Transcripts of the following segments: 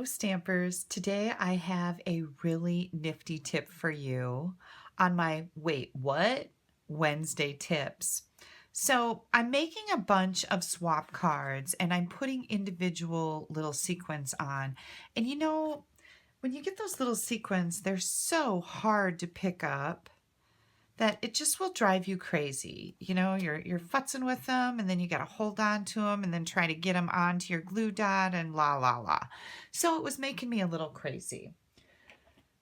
Hello Stampers. Today I have a really nifty tip for you on my Wait What? Wednesday tips. So I'm making a bunch of swap cards and I'm putting individual little sequins on. And you know, when you get those little sequins, they're so hard to pick up that it just will drive you crazy. You know, you're futzing with them and then you got to hold on to them and then try to get them onto your glue dot and la la la. So it was making me a little crazy.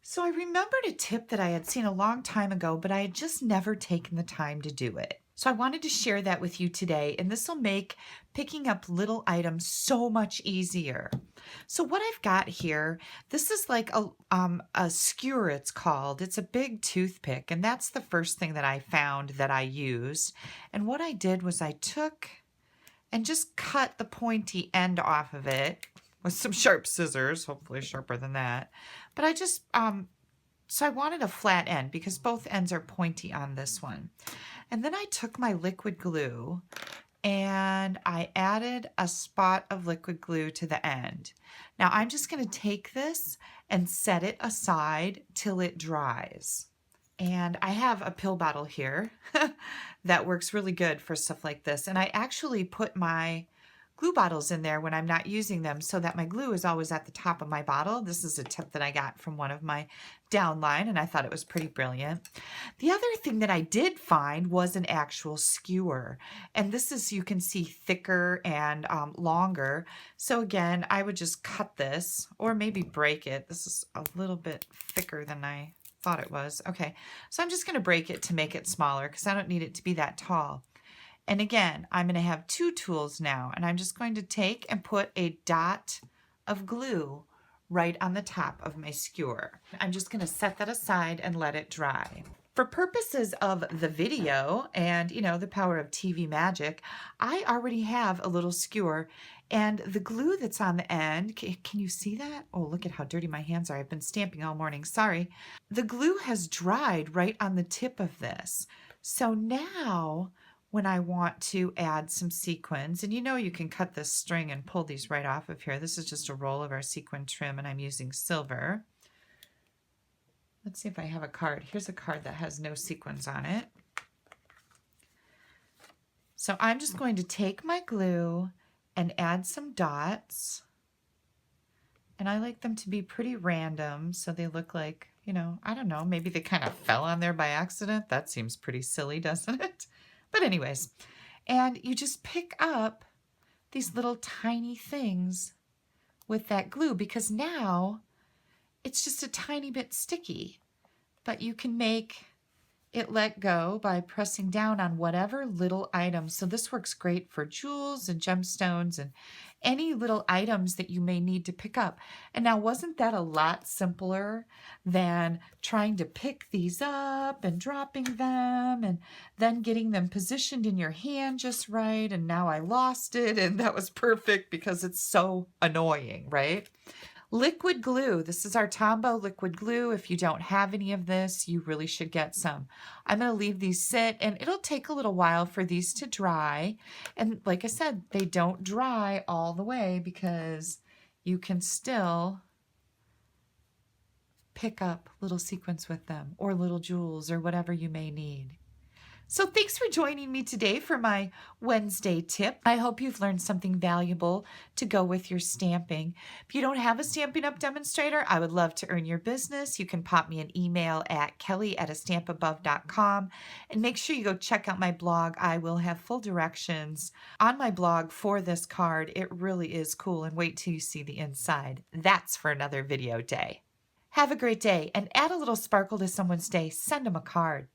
So I remembered a tip that I had seen a long time ago, but I had just never taken the time to do it. So I wanted to share that with you today, and this will make picking up little items so much easier. So what I've got here, this is like a skewer, it's called. It's a big toothpick, and that's the first thing that I found that I used. And what I did was I took and just cut the pointy end off of it with some sharp scissors, hopefully sharper than that. But I just, so I wanted a flat end because both ends are pointy on this one. And then I took my liquid glue and I added a spot of liquid glue to the end. Now I'm just going to take this and set it aside till it dries. And I have a pill bottle here that works really good for stuff like this. And I actually put my glue bottles in there when I'm not using them so that my glue is always at the top of my bottle. This is a tip that I got from one of my downline and I thought it was pretty brilliant. The other thing that I did find was an actual skewer. And this is, you can see, thicker and longer. So again, I would just cut this or maybe break it. This is a little bit thicker than I thought it was. Okay, so I'm just going to break it to make it smaller because I don't need it to be that tall. And again, I'm going to have two tools now, and I'm just going to take and put a dot of glue right on the top of my skewer. I'm just going to set that aside and let it dry. For purposes of the video and, you know, the power of TV magic, I already have a little skewer, and the glue that's on the end, can you see that? Oh, look at how dirty my hands are. I've been stamping all morning, sorry. The glue has dried right on the tip of this. So now, when I want to add some sequins, and you know you can cut this string and pull these right off of here. This is just a roll of our sequin trim and I'm using silver. Let's see if I have a card. Here's a card that has no sequins on it. So I'm just going to take my glue and add some dots. And I like them to be pretty random so they look like, you know, I don't know, maybe they kind of fell on there by accident. That seems pretty silly, doesn't it? But anyways, and you just pick up these little tiny things with that glue because now it's just a tiny bit sticky, but you can make it let go by pressing down on whatever little items. So this works great for jewels and gemstones and any little items that you may need to pick up. And now, wasn't that a lot simpler than trying to pick these up and dropping them and then getting them positioned in your hand just right? And now I lost it, and that was perfect because it's so annoying, right? Liquid glue. This is our Tombow liquid glue. If you don't have any of this, you really should get some. I'm going to leave these sit, and it'll take a little while for these to dry. And like I said, they don't dry all the way because you can still pick up little sequins with them or little jewels or whatever you may need. So thanks for joining me today for my Wednesday tip. I hope you've learned something valuable to go with your stamping. If you don't have a Stampin' Up! Demonstrator, I would love to earn your business. You can pop me an email at kelly@astampabove.com and make sure you go check out my blog. I will have full directions on my blog for this card. It really is cool, and wait till you see the inside. That's for another video day. Have a great day and add a little sparkle to someone's day. Send them a card.